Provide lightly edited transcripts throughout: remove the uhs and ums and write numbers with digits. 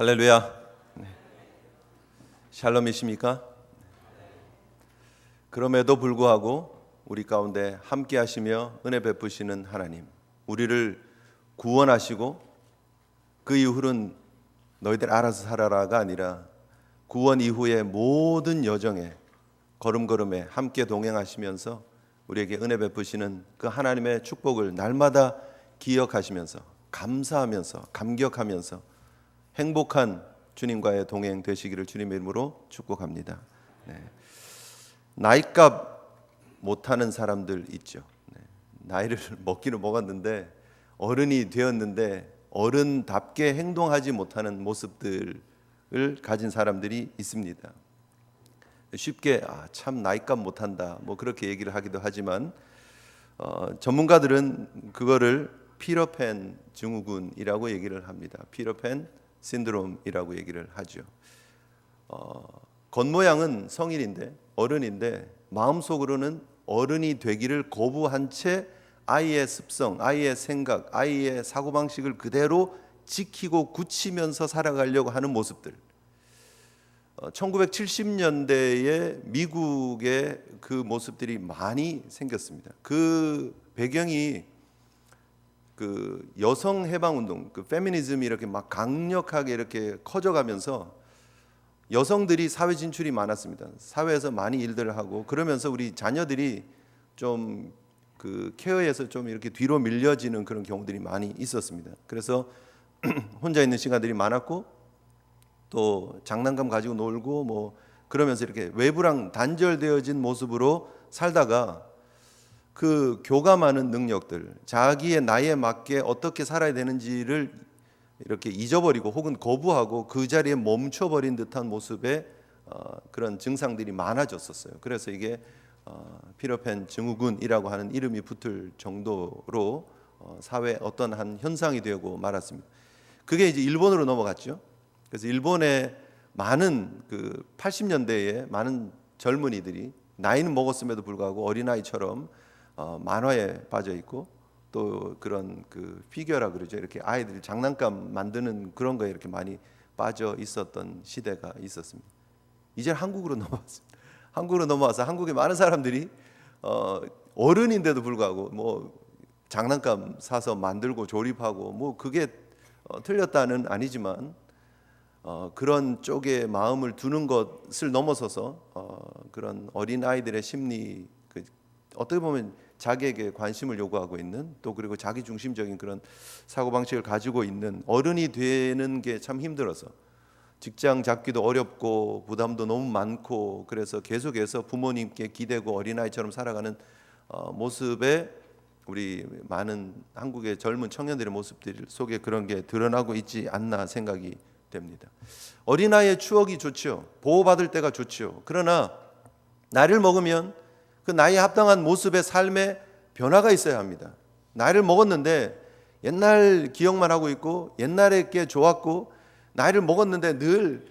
할렐루야. 네. 샬롬이십니까? 그럼에도 불구하고 우리 가운데 함께 하시며 은혜 베푸시는 하나님, 우리를 구원하시고 그 이후는 너희들 알아서 살아라가 아니라 구원 이후의 모든 여정에 걸음걸음에 함께 동행하시면서 우리에게 은혜 베푸시는 그 하나님의 축복을 날마다 기억하시면서 감사하면서 감격하면서 행복한 주님과의 동행 되시기를 주님의 이름으로 축복합니다. 네. 나이값 못하는 사람들 있죠. 네. 나이를 먹기는 먹었는데 어른이 되었는데 어른답게 행동하지 못하는 모습들을 가진 사람들이 있습니다. 쉽게 참 나이값 못한다 뭐 그렇게 얘기를 하기도 하지만 전문가들은 그거를 피터팬 증후군이라고 얘기를 합니다. 피터팬 신드롬이라고 얘기를 하죠. 겉모양은 성인인데 어른인데 마음속으로는 어른이 되기를 거부한 채 아이의 습성, 아이의 생각, 아이의 사고방식을 그대로 지키고 굳히면서 살아가려고 하는 모습들. 1970년대에 미국의 그 모습들이 많이 생겼습니다. 그 배경이 그 여성 해방 운동, 그 페미니즘이 이렇게 막 강력하게 이렇게 커져가면서 여성들이 사회 진출이 많았습니다. 사회에서 많이 일들을 하고 그러면서 우리 자녀들이 좀 그 케어에서 좀 이렇게 뒤로 밀려지는 그런 경우들이 많이 있었습니다. 그래서 혼자 있는 시간들이 많았고 또 장난감 가지고 놀고 뭐 그러면서 이렇게 외부랑 단절되어진 모습으로 살다가 그 교감하는 능력들, 자기의 나이에 맞게 어떻게 살아야 되는지를 이렇게 잊어버리고 혹은 거부하고 그 자리에 멈춰버린 듯한 모습의 그런 증상들이 많아졌었어요. 그래서 이게 피터팬 증후군이라고 하는 이름이 붙을 정도로 사회 어떤 한 현상이 되고 말았습니다. 그게 이제 일본으로 넘어갔죠. 그래서 일본의 많은 그 80년대에 많은 젊은이들이 나이는 먹었음에도 불구하고 어린아이처럼 만화에 빠져 있고 또 그런 그 피규어라 그러죠. 이렇게 아이들이 장난감 만드는 그런 거에 이렇게 많이 빠져 있었던 시대가 있었습니다. 이제 한국으로 넘어왔습니다. 한국으로 넘어와서 한국의 많은 사람들이 어른인데도 불구하고 뭐 장난감 사서 만들고 조립하고 뭐 그게 틀렸다는 아니지만 그런 쪽에 마음을 두는 것을 넘어서서 그런 어린 아이들의 심리, 어떻게 보면 자기에게 관심을 요구하고 있는 또 그리고 자기 중심적인 그런 사고 방식을 가지고 있는 어른이 되는 게 참 힘들어서 직장 잡기도 어렵고 부담도 너무 많고 그래서 계속해서 부모님께 기대고 어린아이처럼 살아가는 모습에 우리 많은 한국의 젊은 청년들의 모습들 속에 그런 게 드러나고 있지 않나 생각이 됩니다. 어린아이의 추억이 좋죠. 보호받을 때가 좋죠. 그러나 나이를 먹으면 그 나이에 합당한 모습의 삶에 변화가 있어야 합니다. 나이를 먹었는데 옛날 기억만 하고 있고 옛날에 게 좋았고 나이를 먹었는데 늘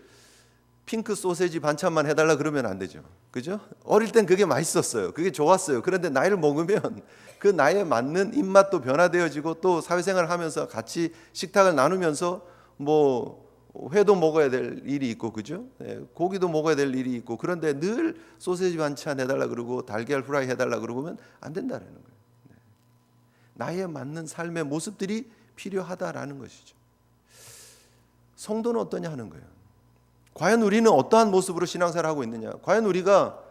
핑크 소세지 반찬만 해달라 그러면 안 되죠. 그죠? 어릴 땐 그게 맛있었어요. 그게 좋았어요. 그런데 나이를 먹으면 그 나이에 맞는 입맛도 변화되어지고 또 사회생활을 하면서 같이 식탁을 나누면서 뭐 회도 먹어야 될 일이 있고 그죠? 고기도 먹어야 될 일이 있고 그런데 늘 소세지 반찬 해달라 그러고 달걀 후라이 해달라 그러면 안 된다는 거예요. 나이에 맞는 삶의 모습들이 필요하다라는 것이죠. 성도는 어떠냐 하는 거예요. 과연 우리는 어떠한 모습으로 신앙생활을 하고 있느냐? 과연 우리가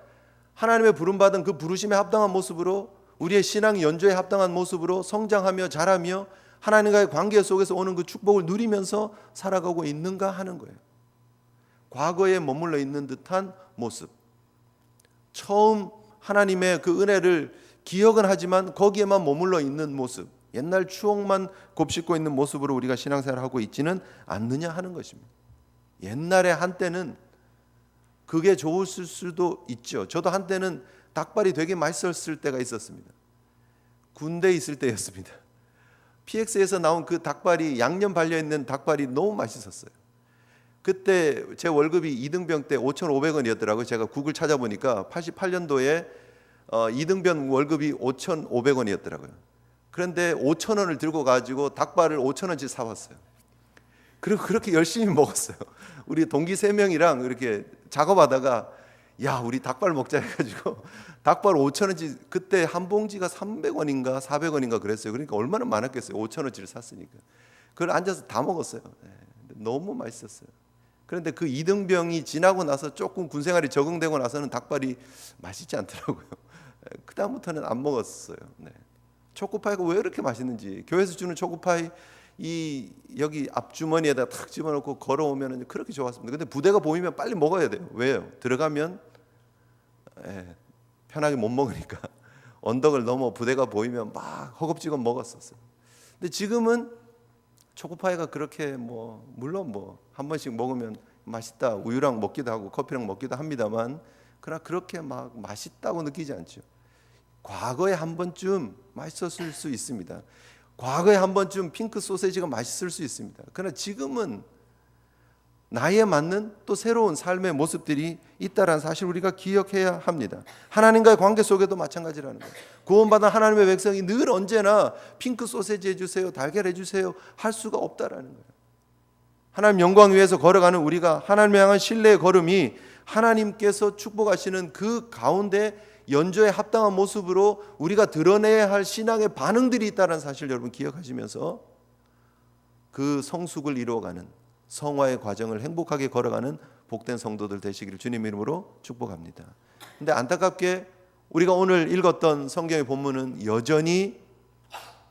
하나님의 부름받은 그 부르심에 합당한 모습으로 우리의 신앙 연조에 합당한 모습으로 성장하며 자라며 하나님과의 관계 속에서 오는 그 축복을 누리면서 살아가고 있는가 하는 거예요. 과거에 머물러 있는 듯한 모습. 처음 하나님의 그 은혜를 기억은 하지만 거기에만 머물러 있는 모습. 옛날 추억만 곱씹고 있는 모습으로 우리가 신앙생활을 하고 있지는 않느냐 하는 것입니다. 옛날에 한때는 그게 좋았을 수도 있죠. 저도 한때는 닭발이 되게 맛있었을 때가 있었습니다. 군대에 있을 때였습니다. PX에서 나온 그 닭발이 양념 발려있는 닭발이 너무 맛있었어요. 그때 제 월급이 이등병 때 5,500원이었더라고요. 제가 구글 찾아보니까 88년도에 이등병 월급이 5,500원이었더라고요. 그런데 5,000원을 들고 가지고 닭발을 5,000원치 사왔어요. 그리고 그렇게 열심히 먹었어요. 우리 동기 3명이랑 이렇게 작업하다가 야 우리 닭발 먹자 해가지고 닭발 5,000원치, 그때 한 봉지가 300원인가 400원인가 그랬어요. 그러니까 얼마나 많았겠어요. 5,000원치를 샀으니까. 그걸 앉아서 다 먹었어요. 너무 맛있었어요. 그런데 그 이등병이 지나고 나서 조금 군생활이 적응되고 나서는 닭발이 맛있지 않더라고요. 그 다음부터는 안 먹었어요. 초코파이가 왜 이렇게 맛있는지, 교회에서 주는 초코파이 이 여기 앞주머니에다 탁 집어넣고 걸어오면 그렇게 좋았습니다. 근데 부대가 보이면 빨리 먹어야 돼요. 왜요? 들어가면 편하게 못 먹으니까 언덕을 넘어 부대가 보이면 막 허겁지겁 먹었었어요. 근데 지금은 초코파이가 그렇게 물론 한 번씩 먹으면 맛있다, 우유랑 먹기도 하고 커피랑 먹기도 합니다만, 그러나 그렇게 막 맛있다고 느끼지 않죠. 과거에 한 번쯤 맛있었을 수 있습니다. 과거에 한 번쯤 핑크 소세지가 맛있을 수 있습니다. 그러나 지금은 나이에 맞는 또 새로운 삶의 모습들이 있다는 사실 우리가 기억해야 합니다. 하나님과의 관계 속에도 마찬가지라는 거예요. 구원받은 하나님의 백성이 늘 언제나 핑크 소세지 해주세요, 달걀 해주세요 할 수가 없다라는 거예요. 하나님 영광 위에서 걸어가는 우리가 하나님을 향한 신뢰의 걸음이 하나님께서 축복하시는 그 가운데 연조에 합당한 모습으로 우리가 드러내야 할 신앙의 반응들이 있다는 사실 여러분 기억하시면서 그 성숙을 이루어가는 성화의 과정을 행복하게 걸어가는 복된 성도들 되시기를 주님 이름으로 축복합니다. 근데 안타깝게 우리가 오늘 읽었던 성경의 본문은 여전히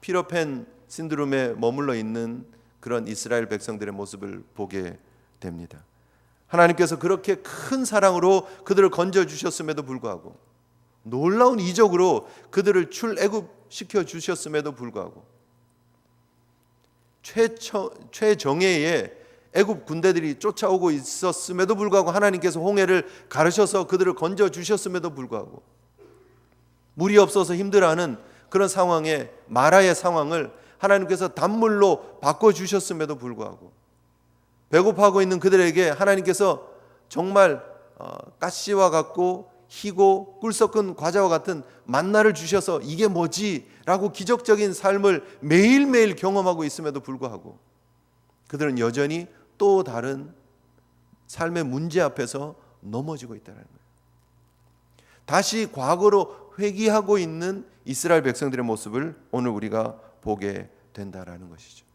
피터팬 신드롬에 머물러 있는 그런 이스라엘 백성들의 모습을 보게 됩니다. 하나님께서 그렇게 큰 사랑으로 그들을 건져주셨음에도 불구하고, 놀라운 이적으로 그들을 출애굽시켜 주셨음에도 불구하고, 최정예의 애굽 군대들이 쫓아오고 있었음에도 불구하고, 하나님께서 홍해를 가르셔서 그들을 건져 주셨음에도 불구하고, 물이 없어서 힘들어하는 그런 상황에 마라의 상황을 하나님께서 단물로 바꿔주셨음에도 불구하고, 배고파하고 있는 그들에게 하나님께서 정말 가시와 같고 희고 꿀 섞은 과자와 같은 만나를 주셔서 이게 뭐지? 라고 기적적인 삶을 매일매일 경험하고 있음에도 불구하고 그들은 여전히 또 다른 삶의 문제 앞에서 넘어지고 있다는 거예요. 다시 과거로 회귀하고 있는 이스라엘 백성들의 모습을 오늘 우리가 보게 된다라는 것이죠.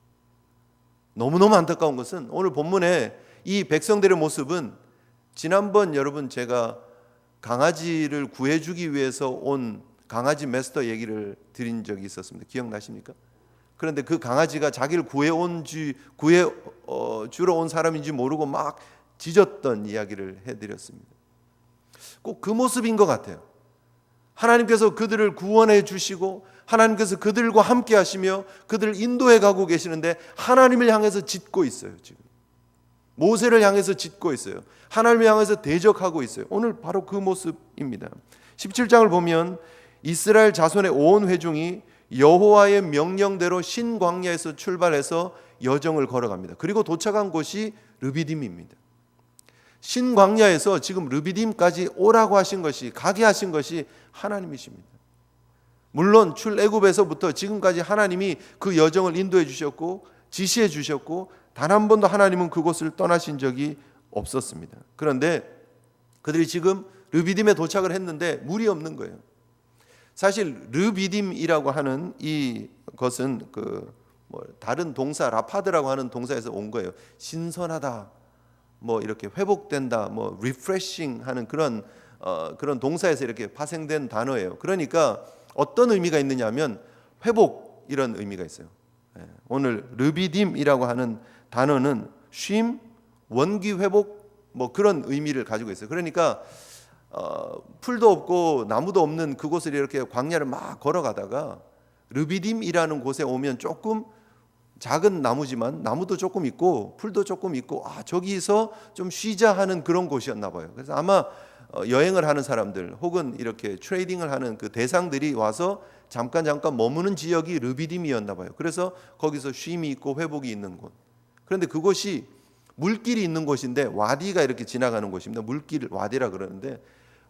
너무너무 안타까운 것은 오늘 본문에 이 백성들의 모습은, 지난번 여러분 제가 강아지를 구해주기 위해서 온 강아지 마스터 얘기를 드린 적이 있었습니다. 기억나십니까? 그런데 그 강아지가 자기를 주러 온 사람인지 모르고 막 짖었던 이야기를 해드렸습니다. 꼭 그 모습인 것 같아요. 하나님께서 그들을 구원해 주시고 하나님께서 그들과 함께 하시며 그들을 인도해 가고 계시는데 하나님을 향해서 짖고 있어요. 지금 모세를 향해서 짖고 있어요. 하나님을 향해서 대적하고 있어요. 오늘 바로 그 모습입니다. 17장을 보면 이스라엘 자손의 온 회중이 여호와의 명령대로 신광야에서 출발해서 여정을 걸어갑니다. 그리고 도착한 곳이 르비딤입니다. 신광야에서 지금 르비딤까지 오라고 하신 것이, 가게 하신 것이 하나님이십니다. 물론 출애굽에서부터 지금까지 하나님이 그 여정을 인도해 주셨고 지시해 주셨고 단 한 번도 하나님은 그곳을 떠나신 적이 없었습니다. 그런데 그들이 지금 르비딤에 도착을 했는데 물이 없는 거예요. 사실 르비딤이라고 하는 이것은 다른 동사 라파드라고 하는 동사에서 온 거예요. 신선하다, 이렇게 회복된다, refreshing 하는 그런 동사에서 이렇게 파생된 단어예요. 그러니까 어떤 의미가 있느냐면 회복, 이런 의미가 있어요. 오늘 르비딤이라고 하는 단어는 쉼, 원기 회복 그런 의미를 가지고 있어요. 그러니까 풀도 없고 나무도 없는 그곳을 이렇게 광야를 막 걸어가다가 르비딤이라는 곳에 오면 조금 작은 나무지만 나무도 조금 있고 풀도 조금 있고 저기서 좀 쉬자 하는 그런 곳이었나 봐요. 그래서 아마 여행을 하는 사람들 혹은 이렇게 트레이딩을 하는 그 대상들이 와서 잠깐 머무는 지역이 르비딤이었나 봐요. 그래서 거기서 쉼이 있고 회복이 있는 곳. 그런데 그곳이 물길이 있는 곳인데 와디가 이렇게 지나가는 곳입니다. 물길 와디라 그러는데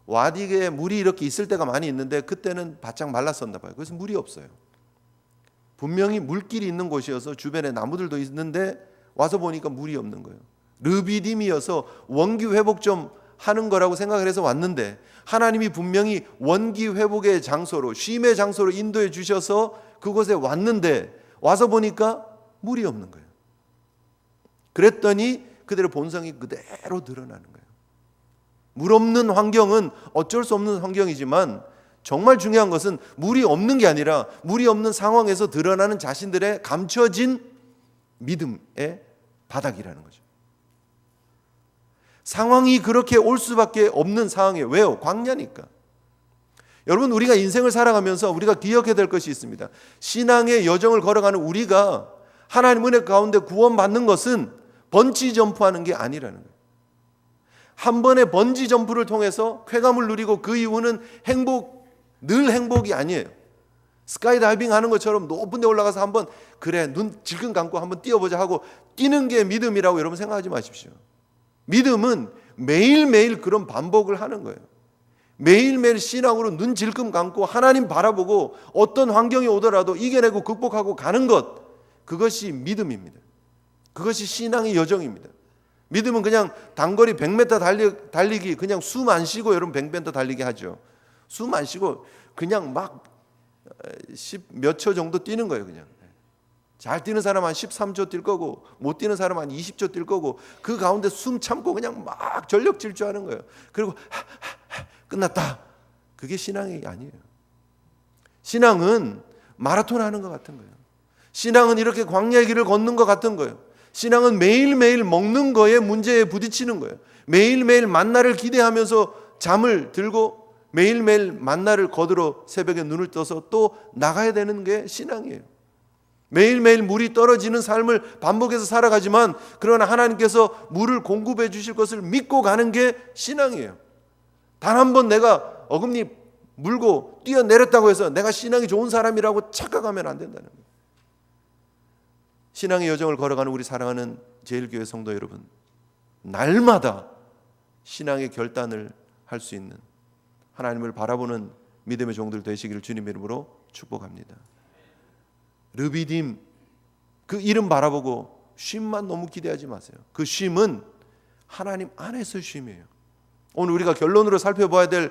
와디에 물이 이렇게 있을 때가 많이 있는데 그때는 바짝 말랐었나 봐요. 그래서 물이 없어요. 분명히 물길이 있는 곳이어서 주변에 나무들도 있는데 와서 보니까 물이 없는 거예요. 르비딤이어서 원기 회복 좀 하는 거라고 생각을 해서 왔는데 하나님이 분명히 원기 회복의 장소로, 쉼의 장소로 인도해 주셔서 그곳에 왔는데 와서 보니까 물이 없는 거예요. 그랬더니 그들의 본성이 그대로 드러나는 거예요. 물 없는 환경은 어쩔 수 없는 환경이지만 정말 중요한 것은 물이 없는 게 아니라 물이 없는 상황에서 드러나는 자신들의 감춰진 믿음의 바닥이라는 거죠. 상황이 그렇게 올 수밖에 없는 상황이에요. 왜요? 광야니까. 여러분, 우리가 인생을 살아가면서 우리가 기억해야 될 것이 있습니다. 신앙의 여정을 걸어가는 우리가 하나님 은혜 가운데 구원받는 것은 번지 점프하는 게 아니라는 거예요. 한 번의 번지 점프를 통해서 쾌감을 누리고 그 이후는 늘 행복이 아니에요. 스카이다이빙 하는 것처럼 높은 데 올라가서 한번 그래 눈 질끈 감고 한번 뛰어보자 하고 뛰는 게 믿음이라고 여러분 생각하지 마십시오. 믿음은 매일매일 그런 반복을 하는 거예요. 매일매일 신앙으로 눈 질끈 감고 하나님 바라보고 어떤 환경이 오더라도 이겨내고 극복하고 가는 것, 그것이 믿음입니다. 그것이 신앙의 여정입니다. 믿음은 그냥 단거리 100m 달리기 그냥 숨 안 쉬고 여러분 100m 달리기 하죠. 숨 안 쉬고 그냥 막 10 몇 초 정도 뛰는 거예요. 그냥 잘 뛰는 사람 한 13초 뛸 거고 못 뛰는 사람 한 20초 뛸 거고 그 가운데 숨 참고 그냥 막 전력 질주하는 거예요. 그리고 끝났다. 그게 신앙이 아니에요. 신앙은 마라톤 하는 것 같은 거예요. 신앙은 이렇게 광야의 길을 걷는 것 같은 거예요. 신앙은 매일매일 먹는 거에 문제에 부딪히는 거예요. 매일매일 만나를 기대하면서 잠을 들고 매일매일 만나를 거두러 새벽에 눈을 떠서 또 나가야 되는 게 신앙이에요. 매일매일 물이 떨어지는 삶을 반복해서 살아가지만 그러나 하나님께서 물을 공급해 주실 것을 믿고 가는 게 신앙이에요. 단 한 번 내가 어금니 물고 뛰어내렸다고 해서 내가 신앙이 좋은 사람이라고 착각하면 안 된다는 거예요. 신앙의 여정을 걸어가는 우리 사랑하는 제일교회 성도 여러분, 날마다 신앙의 결단을 할 수 있는 하나님을 바라보는 믿음의 종들 되시기를 주님의 이름으로 축복합니다. 르비딤, 그 이름 바라보고 쉼만 너무 기대하지 마세요. 그 쉼은 하나님 안에서의 쉼이에요. 오늘 우리가 결론으로 살펴봐야 될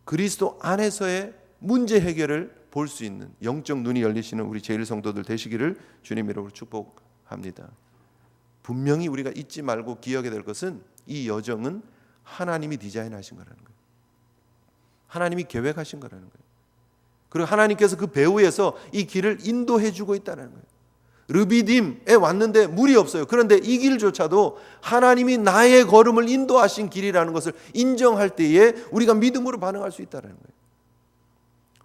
그리스도 안에서의 문제 해결을 볼 수 있는 영적 눈이 열리시는 우리 제일 성도들 되시기를 주님 이름으로 축복합니다. 분명히 우리가 잊지 말고 기억해야 될 것은 이 여정은 하나님이 디자인하신 거라는 거예요. 하나님이 계획하신 거라는 거예요. 그리고 하나님께서 그 배후에서 이 길을 인도해 주고 있다는 거예요. 르비딤에 왔는데 물이 없어요. 그런데 이 길조차도 하나님이 나의 걸음을 인도하신 길이라는 것을 인정할 때에 우리가 믿음으로 반응할 수 있다는 거예요.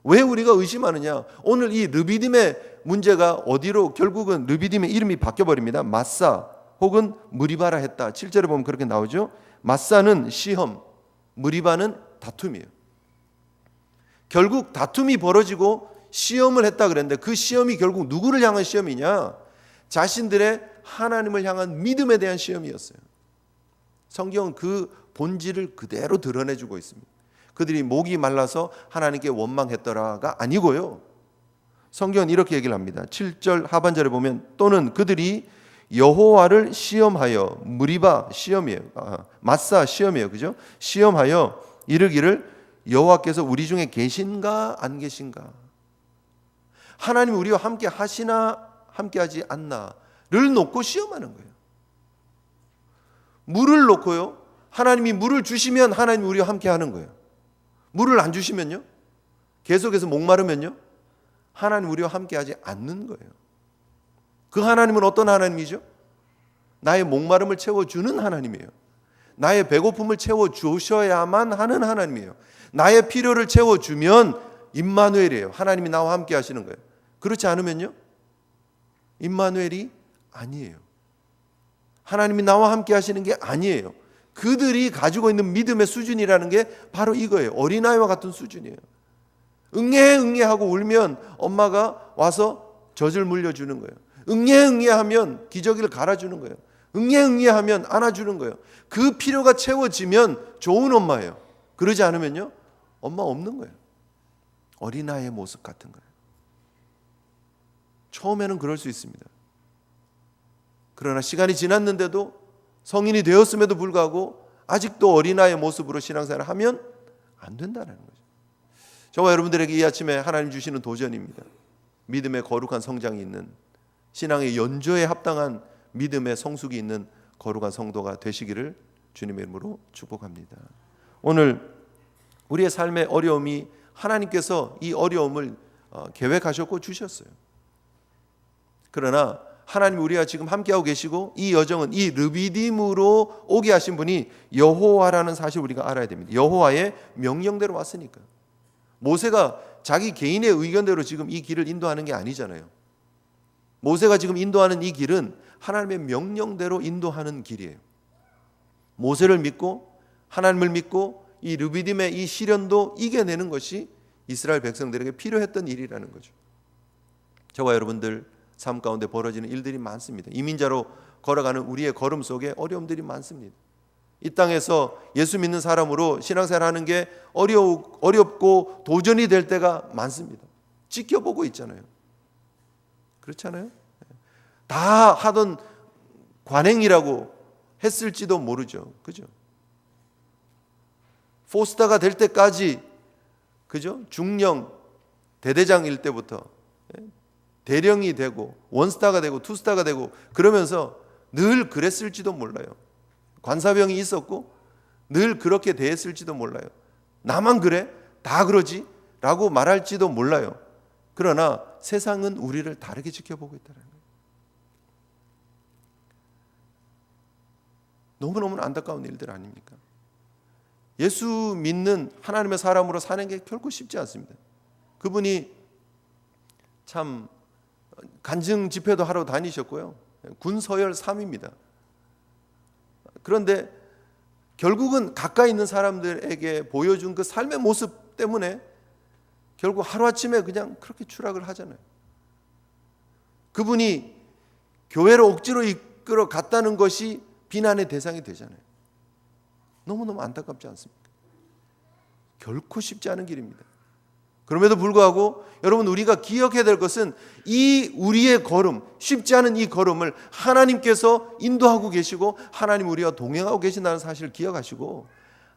왜 우리가 의심하느냐? 오늘 이 르비딤의 문제가 어디로 결국은 르비딤의 이름이 바뀌어버립니다. 마사 혹은 무리바라 했다. 7절에 보면 그렇게 나오죠. 마사는 시험, 무리바는 다툼이에요. 결국 다툼이 벌어지고 시험을 했다 그랬는데 그 시험이 결국 누구를 향한 시험이냐? 자신들의 하나님을 향한 믿음에 대한 시험이었어요. 성경은 그 본질을 그대로 드러내주고 있습니다. 그들이 목이 말라서 하나님께 원망했더라가 아니고요. 성경은 이렇게 얘기를 합니다. 7절 하반절에 보면 또는 그들이 여호와를 시험하여 무리바 시험이에요. 마사 시험이에요. 그죠? 시험하여 이르기를 여호와께서 우리 중에 계신가 안 계신가? 하나님이 우리와 함께 하시나 함께 하지 않나를 놓고 시험하는 거예요. 물을 놓고요. 하나님이 물을 주시면 하나님이 우리와 함께 하는 거예요. 물을 안 주시면요. 계속해서 목마르면요. 하나님 우리와 함께 하지 않는 거예요. 그 하나님은 어떤 하나님이죠? 나의 목마름을 채워주는 하나님이에요. 나의 배고픔을 채워주셔야만 하는 하나님이에요. 나의 필요를 채워주면 임마누엘이에요. 하나님이 나와 함께 하시는 거예요. 그렇지 않으면요. 임마누엘이 아니에요. 하나님이 나와 함께 하시는 게 아니에요. 그들이 가지고 있는 믿음의 수준이라는 게 바로 이거예요. 어린아이와 같은 수준이에요. 응애하고 울면 엄마가 와서 젖을 물려주는 거예요. 응애하면 기저귀를 갈아주는 거예요. 응애하면 안아주는 거예요. 그 필요가 채워지면 좋은 엄마예요. 그러지 않으면요. 엄마 없는 거예요. 어린아이의 모습 같은 거예요. 처음에는 그럴 수 있습니다. 그러나 시간이 지났는데도 성인이 되었음에도 불구하고 아직도 어린아이의 모습으로 신앙생활을 하면 안 된다는 거죠. 저와 여러분들에게 이 아침에 하나님 주시는 도전입니다. 믿음의 거룩한 성장이 있는, 신앙의 연조에 합당한 믿음의 성숙이 있는 거룩한 성도가 되시기를 주님의 이름으로 축복합니다. 오늘 우리의 삶의 어려움이 하나님께서 이 어려움을 계획하셨고 주셨어요. 그러나 하나님 우리가 지금 함께하고 계시고 이 여정은 이 르비딤으로 오게 하신 분이 여호와라는 사실을 우리가 알아야 됩니다. 여호와의 명령대로 왔으니까. 모세가 자기 개인의 의견대로 지금 이 길을 인도하는 게 아니잖아요. 모세가 지금 인도하는 이 길은 하나님의 명령대로 인도하는 길이에요. 모세를 믿고 하나님을 믿고 이 르비딤의 이 시련도 이겨내는 것이 이스라엘 백성들에게 필요했던 일이라는 거죠. 저와 여러분들 삶 가운데 벌어지는 일들이 많습니다. 이민자로 걸어가는 우리의 걸음 속에 어려움들이 많습니다. 이 땅에서 예수 믿는 사람으로 신앙생활 하는 게 어렵고 도전이 될 때가 많습니다. 지켜보고 있잖아요. 그렇지 않아요? 다 하던 관행이라고 했을지도 모르죠. 그죠? 포스터가 될 때까지, 그죠? 중령 대대장일 때부터 대령이 되고 원스타가 되고 투스타가 되고 그러면서 늘 그랬을지도 몰라요. 관사병이 있었고 늘 그렇게 대했을지도 몰라요. 나만 그래? 다 그러지? 라고 말할지도 몰라요. 그러나 세상은 우리를 다르게 지켜보고 있다는 거예요. 너무너무 안타까운 일들 아닙니까? 예수 믿는 하나님의 사람으로 사는 게 결코 쉽지 않습니다. 그분이 참 간증 집회도 하러 다니셨고요. 군 서열 3입니다. 그런데 결국은 가까이 있는 사람들에게 보여준 그 삶의 모습 때문에 결국 하루아침에 그냥 그렇게 추락을 하잖아요. 그분이 교회로 억지로 이끌어 갔다는 것이 비난의 대상이 되잖아요. 너무너무 안타깝지 않습니까? 결코 쉽지 않은 길입니다. 그럼에도 불구하고 여러분 우리가 기억해야 될 것은 이 우리의 걸음, 쉽지 않은 이 걸음을 하나님께서 인도하고 계시고 하나님 우리와 동행하고 계신다는 사실을 기억하시고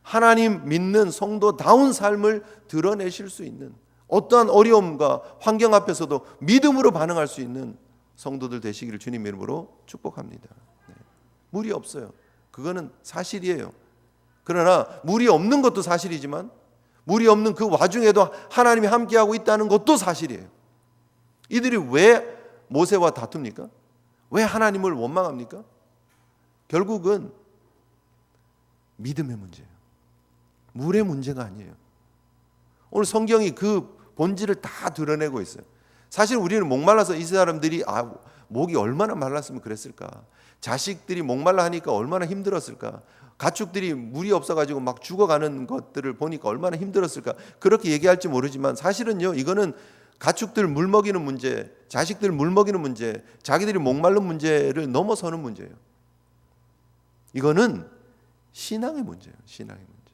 하나님 믿는 성도다운 삶을 드러내실 수 있는 어떠한 어려움과 환경 앞에서도 믿음으로 반응할 수 있는 성도들 되시기를 주님의 이름으로 축복합니다. 무리 없어요. 그거는 사실이에요. 그러나 무리 없는 것도 사실이지만 무리 없는 그 와중에도 하나님이 함께하고 있다는 것도 사실이에요. 이들이 왜 모세와 다툽니까? 왜 하나님을 원망합니까? 결국은 믿음의 문제예요. 물의 문제가 아니에요. 오늘 성경이 그 본질을 다 드러내고 있어요. 사실 우리는 목말라서 이 사람들이 목이 얼마나 말랐으면 그랬을까? 자식들이 목말라 하니까 얼마나 힘들었을까? 가축들이 물이 없어가지고 막 죽어가는 것들을 보니까 얼마나 힘들었을까? 그렇게 얘기할지 모르지만 사실은요, 이거는 가축들 물 먹이는 문제, 자식들 물 먹이는 문제, 자기들이 목마른 문제를 넘어서는 문제예요. 이거는 신앙의 문제예요. 신앙의 문제.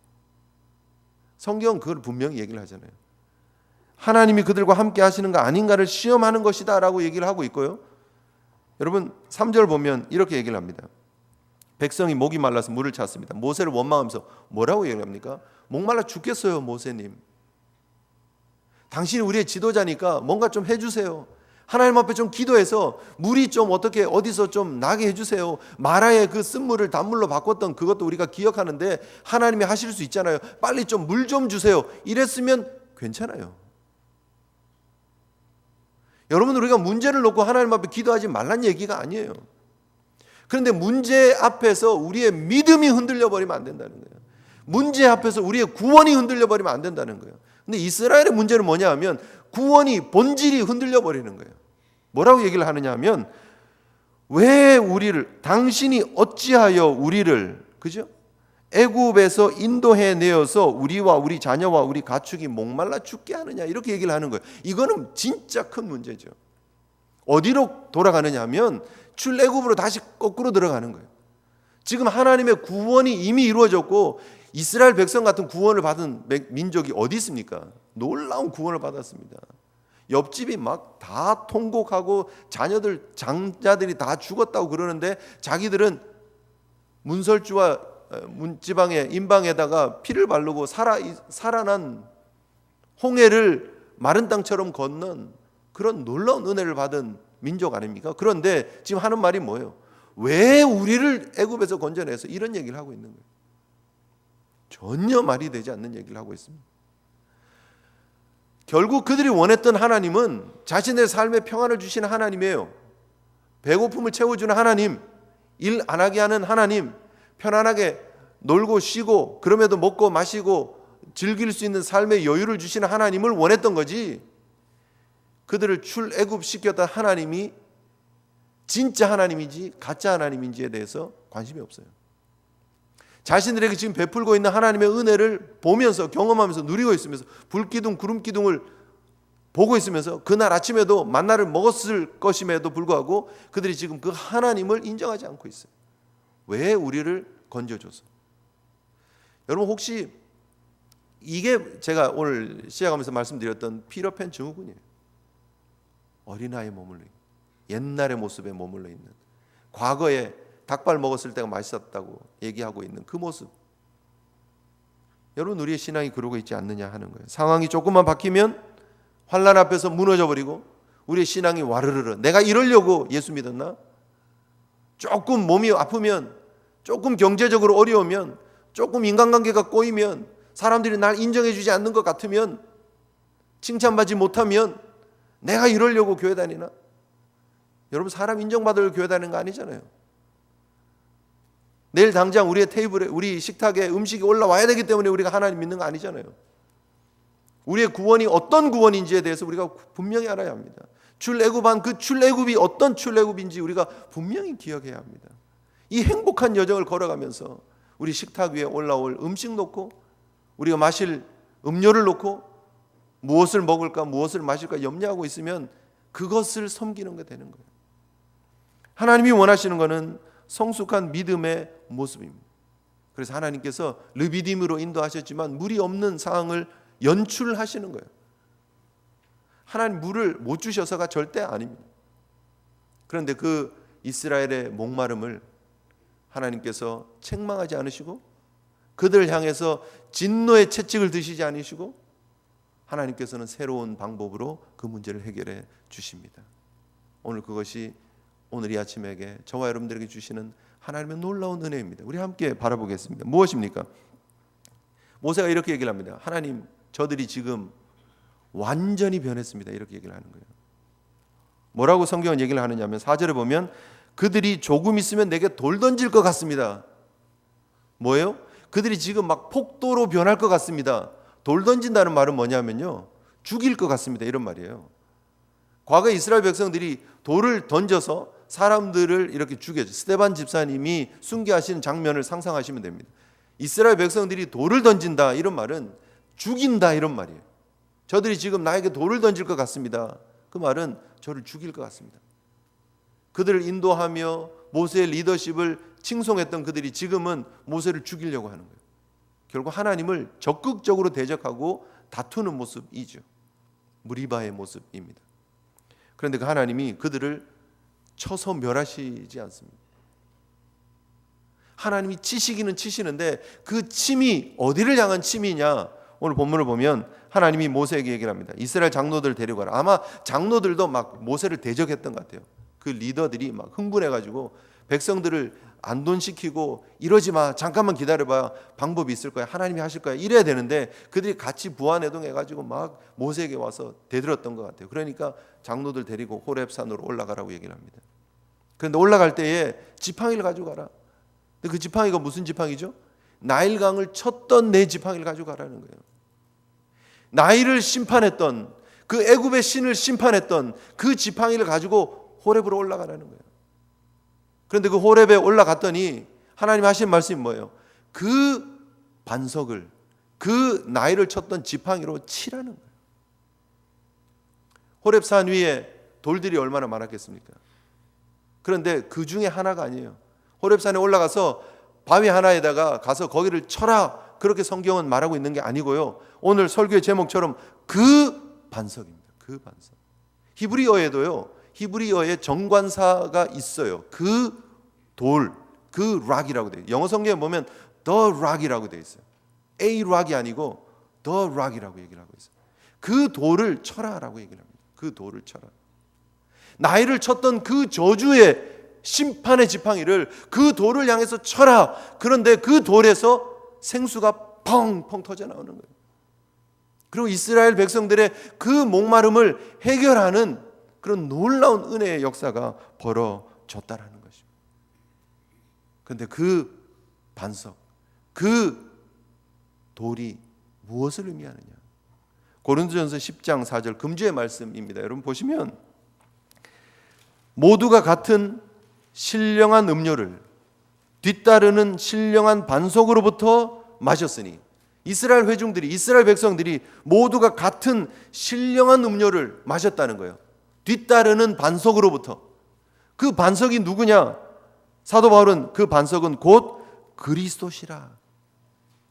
성경은 그걸 분명히 얘기를 하잖아요. 하나님이 그들과 함께 하시는 거 아닌가를 시험하는 것이다 라고 얘기를 하고 있고요. 여러분 3절 보면 이렇게 얘기를 합니다. 백성이 목이 말라서 물을 찾습니다. 모세를 원망하면서 뭐라고 얘기를 합니까? 목말라 죽겠어요 모세님. 당신이 우리의 지도자니까 뭔가 좀 해주세요. 하나님 앞에 좀 기도해서 물이 좀 어떻게 어디서 좀 나게 해주세요. 마라의 그 쓴물을 단물로 바꿨던 그것도 우리가 기억하는데 하나님이 하실 수 있잖아요. 빨리 좀 물 좀 주세요. 이랬으면 괜찮아요. 여러분 우리가 문제를 놓고 하나님 앞에 기도하지 말란 얘기가 아니에요. 그런데 문제 앞에서 우리의 믿음이 흔들려 버리면 안 된다는 거예요. 문제 앞에서 우리의 구원이 흔들려 버리면 안 된다는 거예요. 근데 이스라엘의 문제는 뭐냐 하면 구원이 본질이 흔들려 버리는 거예요. 뭐라고 얘기를 하느냐 하면 왜 우리를 당신이 어찌하여 우리를 그죠? 애굽에서 인도해 내어서 우리와 우리 자녀와 우리 가축이 목말라 죽게 하느냐 이렇게 얘기를 하는 거예요. 이거는 진짜 큰 문제죠. 어디로 돌아가느냐 하면 출애굽으로 다시 거꾸로 들어가는 거예요. 지금 하나님의 구원이 이미 이루어졌고 이스라엘 백성 같은 구원을 받은 민족이 어디 있습니까? 놀라운 구원을 받았습니다. 옆집이 막 다 통곡하고 장자들이 다 죽었다고 그러는데 자기들은 문설주와 문지방에 임방에다가 피를 바르고 살아난 홍해를 마른 땅처럼 건넌 그런 놀라운 은혜를 받은 민족 아닙니까? 그런데 지금 하는 말이 뭐예요? 왜 우리를 애굽에서 건져내서 이런 얘기를 하고 있는 거예요? 전혀 말이 되지 않는 얘기를 하고 있습니다. 결국 그들이 원했던 하나님은 자신의 삶에 평안을 주시는 하나님이에요. 배고픔을 채워주는 하나님, 일 안 하게 하는 하나님, 편안하게 놀고 쉬고 그럼에도 먹고 마시고 즐길 수 있는 삶의 여유를 주시는 하나님을 원했던 거지, 그들을 출애굽시켰던 하나님이 진짜 하나님인지 가짜 하나님인지에 대해서 관심이 없어요. 자신들에게 지금 베풀고 있는 하나님의 은혜를 보면서 경험하면서 누리고 있으면서 불기둥 구름기둥을 보고 있으면서 그날 아침에도 만나를 먹었을 것임에도 불구하고 그들이 지금 그 하나님을 인정하지 않고 있어요. 왜 우리를 건져줘서? 여러분 혹시 이게 제가 오늘 시작하면서 말씀드렸던 피터팬 증후군이에요. 어린아이에 머물러 있는, 옛날의 모습에 머물러 있는, 과거에 닭발 먹었을 때가 맛있었다고 얘기하고 있는 그 모습. 여러분 우리의 신앙이 그러고 있지 않느냐 하는 거예요. 상황이 조금만 바뀌면 환난 앞에서 무너져 버리고 우리의 신앙이 와르르르. 내가 이러려고 예수 믿었나? 조금 몸이 아프면, 조금 경제적으로 어려우면, 조금 인간관계가 꼬이면, 사람들이 날 인정해 주지 않는 것 같으면, 칭찬받지 못하면 내가 이러려고 교회 다니나? 여러분 사람 인정받을 교회 다니는 거 아니잖아요. 내일 당장 우리의 테이블에, 우리 식탁에 음식이 올라와야 되기 때문에 우리가 하나님 믿는 거 아니잖아요. 우리의 구원이 어떤 구원인지에 대해서 우리가 분명히 알아야 합니다. 출애굽한 그 출애굽이 어떤 출애굽인지 우리가 분명히 기억해야 합니다. 이 행복한 여정을 걸어가면서 우리 식탁 위에 올라올 음식 놓고 우리가 마실 음료를 놓고 무엇을 먹을까 무엇을 마실까 염려하고 있으면 그것을 섬기는 게 되는 거예요. 하나님이 원하시는 것은 성숙한 믿음의 모습입니다. 그래서 하나님께서 르비딤으로 인도하셨지만 물이 없는 상황을 연출하시는 거예요. 하나님 물을 못 주셔서가 절대 아닙니다. 그런데 그 이스라엘의 목마름을 하나님께서 책망하지 않으시고 그들을 향해서 진노의 채찍을 드시지 않으시고 하나님께서는 새로운 방법으로 그 문제를 해결해 주십니다. 오늘 그것이 오늘 이 아침에게 저와 여러분들에게 주시는 하나님의 놀라운 은혜입니다. 우리 함께 바라보겠습니다. 무엇입니까? 모세가 이렇게 얘기를 합니다. 하나님, 저들이 지금 완전히 변했습니다. 이렇게 얘기를 하는 거예요. 뭐라고 성경은 얘기를 하느냐면 4절에 보면 그들이 조금 있으면 내게 돌 던질 것 같습니다. 뭐예요? 그들이 지금 막 폭도로 변할 것 같습니다. 돌 던진다는 말은 뭐냐면요, 죽일 것 같습니다. 이런 말이에요. 과거에 이스라엘 백성들이 돌을 던져서 사람들을 이렇게 죽였죠. 스데반 집사님이 순교하시는 장면을 상상하시면 됩니다. 이스라엘 백성들이 돌을 던진다 이런 말은 죽인다 이런 말이에요. 저들이 지금 나에게 돌을 던질 것 같습니다. 그 말은 저를 죽일 것 같습니다. 그들을 인도하며 모세의 리더십을 칭송했던 그들이 지금은 모세를 죽이려고 하는 거예요. 결국 하나님을 적극적으로 대적하고 다투는 모습이죠. 무리바의 모습입니다. 그런데 그 하나님이 그들을 쳐서 멸하시지 않습니다. 하나님이 치시기는 치시는데 그 침이 어디를 향한 침이냐? 오늘 본문을 보면 하나님이 모세에게 얘기를 합니다. 이스라엘 장로들 데려가라. 아마 장로들도 막 모세를 대적했던 것 같아요. 그 리더들이 막 흥분해가지고 백성들을 안돈시키고 이러지 마, 잠깐만 기다려봐, 방법이 있을 거야, 하나님이 하실 거야 이래야 되는데 그들이 같이 부안해동해가지고 막 모세에게 와서 대들었던 것 같아요. 그러니까 장로들 데리고 호렙산으로 올라가라고 얘기를 합니다. 그런데 올라갈 때에 지팡이를 가지고 가라. 근데 그 지팡이가 무슨 지팡이죠? 나일강을 쳤던 내 지팡이를 가지고 가라는 거예요. 나일을 심판했던 그 애굽의 신을 심판했던 그 지팡이를 가지고 호렙으로 올라가라는 거예요. 그런데 그 호렙에 올라갔더니 하나님 하신 말씀이 뭐예요? 그 반석을, 그 나일을 쳤던 지팡이로 치라는 거예요. 호렙산 위에 돌들이 얼마나 많았겠습니까? 그런데 그 중에 하나가 아니에요. 호렙산에 올라가서 바위 하나에다가 가서 거기를 쳐라, 그렇게 성경은 말하고 있는 게 아니고요. 오늘 설교의 제목처럼 그 반석입니다. 그 그 반석. 히브리어에도요, 히브리어에 정관사가 있어요. 그 돌, 그 락이라고 돼요. 영어 성경에 보면 the rock이라고 되어 있어요. A rock이 아니고 the rock이라고 얘기를 하고 있어요. 그 돌을 쳐라라고 얘기를 합니다. 그 돌을 쳐라. 나이를 쳤던 그 저주의 심판의 지팡이를 그 돌을 향해서 쳐라. 그런데 그 돌에서 생수가 펑펑 터져 나오는 거예요. 그리고 이스라엘 백성들의 그 목마름을 해결하는 그런 놀라운 은혜의 역사가 벌어졌다라는 것입니다. 그런데 그 반석, 그 돌이 무엇을 의미하느냐? 고린도전서 10장 4절 금주의 말씀입니다. 여러분 보시면 모두가 같은 신령한 음료를 뒤따르는 신령한 반석으로부터 마셨으니, 이스라엘 회중들이, 이스라엘 백성들이 모두가 같은 신령한 음료를 마셨다는 거예요. 뒤따르는 반석으로부터. 그 반석이 누구냐? 사도 바울은 그 반석은 곧 그리스도시라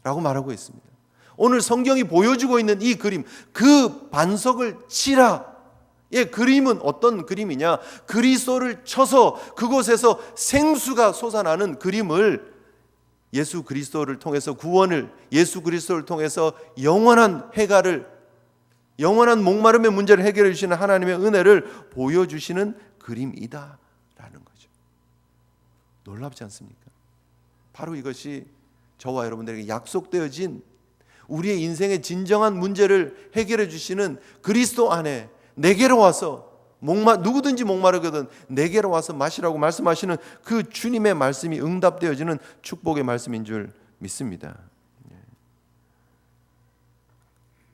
라고 말하고 있습니다. 오늘 성경이 보여주고 있는 이 그림, 그 반석을 치라. 예, 그림은 어떤 그림이냐? 그리스도를 쳐서 그곳에서 생수가 솟아나는 그림을, 예수 그리스도를 통해서 구원을, 예수 그리스도를 통해서 영원한 해가를, 영원한 목마름의 문제를 해결해 주시는 하나님의 은혜를 보여주시는 그림이다라는 거죠. 놀랍지 않습니까? 바로 이것이 저와 여러분들에게 약속되어진 우리의 인생의 진정한 문제를 해결해 주시는 그리스도 안에 내게로 와서 누구든지 목마르거든 내게로 와서 마시라고 말씀하시는 그 주님의 말씀이 응답되어지는 축복의 말씀인 줄 믿습니다.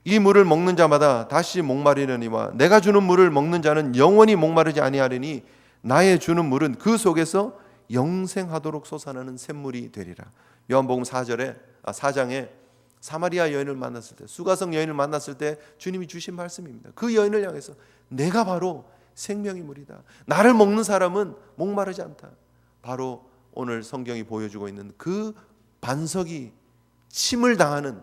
이 물을 먹는 자마다 다시 목마르려니와 내가 주는 물을 먹는 자는 영원히 목마르지 아니하리니 나의 주는 물은 그 속에서 영생하도록 솟아나는 샘물이 되리라. 요한복음 4장에 사마리아 여인을 만났을 때, 수가성 여인을 만났을 때 주님이 주신 말씀입니다. 그 여인을 향해서 내가 바로 생명의 물이다. 나를 먹는 사람은 목마르지 않다. 바로 오늘 성경이 보여주고 있는 그 반석이 침을 당하는,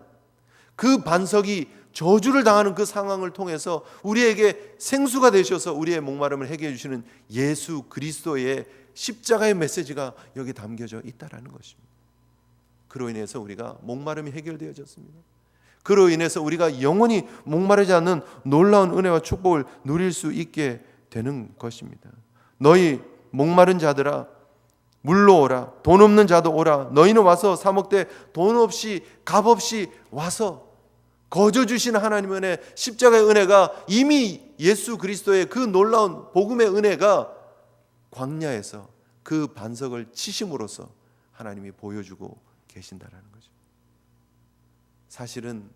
그 반석이 저주를 당하는 그 상황을 통해서 우리에게 생수가 되셔서 우리의 목마름을 해결해 주시는 예수 그리스도의 십자가의 메시지가 여기 담겨져 있다라는 것입니다. 그로 인해서 우리가 목마름이 해결되어졌습니다. 그로 인해서 우리가 영원히 목마르지 않는 놀라운 은혜와 축복을 누릴 수 있게 되는 것입니다. 너희 목마른 자들아 물로 오라. 돈 없는 자도 오라. 너희는 와서 사 먹되 돈 없이 값 없이 와서 거저 주시는 하나님의 은혜, 십자가의 은혜가, 이미 예수 그리스도의 그 놀라운 복음의 은혜가 광야에서 그 반석을 치심으로써 하나님이 보여주고 계신다라는 거죠. 사실은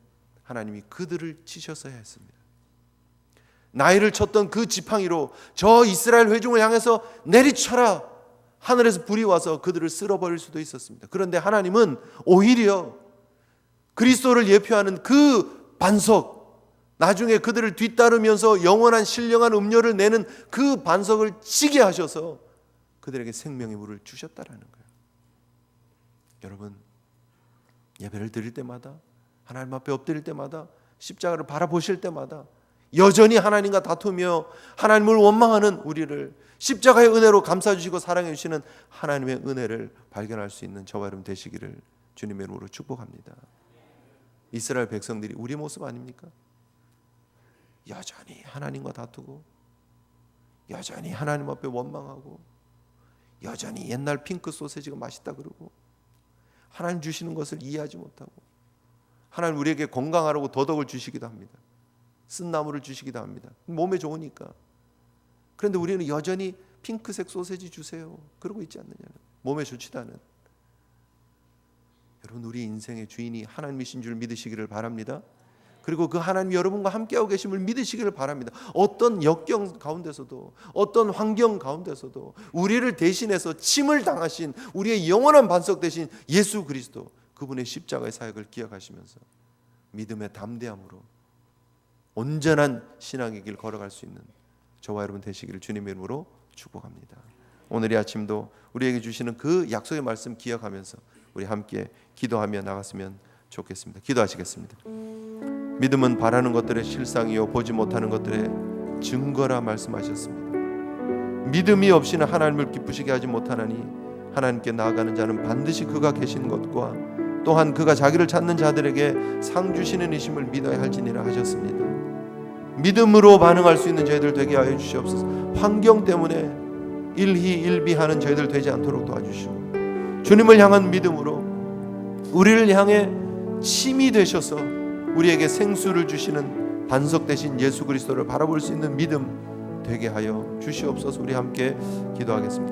하나님이 그들을 치셨어야 했습니다. 나이를 쳤던 그 지팡이로 저 이스라엘 회중을 향해서 내리쳐라. 하늘에서 불이 와서 그들을 쓸어버릴 수도 있었습니다. 그런데 하나님은 오히려 그리스도를 예표하는 그 반석, 나중에 그들을 뒤따르면서 영원한 신령한 음료를 내는 그 반석을 치게 하셔서 그들에게 생명의 물을 주셨다라는 거예요. 여러분, 예배를 드릴 때마다, 하나님 앞에 엎드릴 때마다, 십자가를 바라보실 때마다 여전히 하나님과 다투며 하나님을 원망하는 우리를 십자가의 은혜로 감싸주시고 사랑해 주시는 하나님의 은혜를 발견할 수 있는 저와 여러분 되시기를 주님의 이름으로 축복합니다. 이스라엘 백성들이 우리 모습 아닙니까? 여전히 하나님과 다투고, 여전히 하나님 앞에 원망하고, 여전히 옛날 핑크 소세지가 맛있다 그러고, 하나님 주시는 것을 이해하지 못하고, 하나님 우리에게 건강하라고 더덕을 주시기도 합니다. 쓴나물을 주시기도 합니다. 몸에 좋으니까. 그런데 우리는 여전히 핑크색 소세지 주세요 그러고 있지 않느냐. 몸에 좋지도 않은. 여러분, 우리 인생의 주인이 하나님이신 줄 믿으시기를 바랍니다. 그리고 그 하나님 여러분과 함께하고 계심을 믿으시기를 바랍니다. 어떤 역경 가운데서도, 어떤 환경 가운데서도 우리를 대신해서 침을 당하신 우리의 영원한 반석 되신 예수 그리스도, 그분의 십자가의 사역을 기억하시면서 믿음의 담대함으로 온전한 신앙의 길 걸어갈 수 있는 저와 여러분 되시기를 주님의 이름으로 축복합니다. 오늘 이 아침도 우리에게 주시는 그 약속의 말씀 기억하면서 우리 함께 기도하며 나갔으면 좋겠습니다. 기도하시겠습니다. 믿음은 바라는 것들의 실상이요 보지 못하는 것들의 증거라 말씀하셨습니다. 믿음이 없이는 하나님을 기쁘시게 하지 못하나니 하나님께 나아가는 자는 반드시 그가 계신 것과 또한 그가 자기를 찾는 자들에게 상 주시는 이심을 믿어야 할지니라 하셨습니다. 믿음으로 반응할 수 있는 저희들 되게 하여 주시옵소서. 환경 때문에 일희일비하는 저희들 되지 않도록 도와주시고, 주님을 향한 믿음으로 우리를 향해 침이 되셔서 우리에게 생수를 주시는 반석 대신 예수 그리스도를 바라볼 수 있는 믿음 되게 하여 주시옵소서. 우리 함께 기도하겠습니다.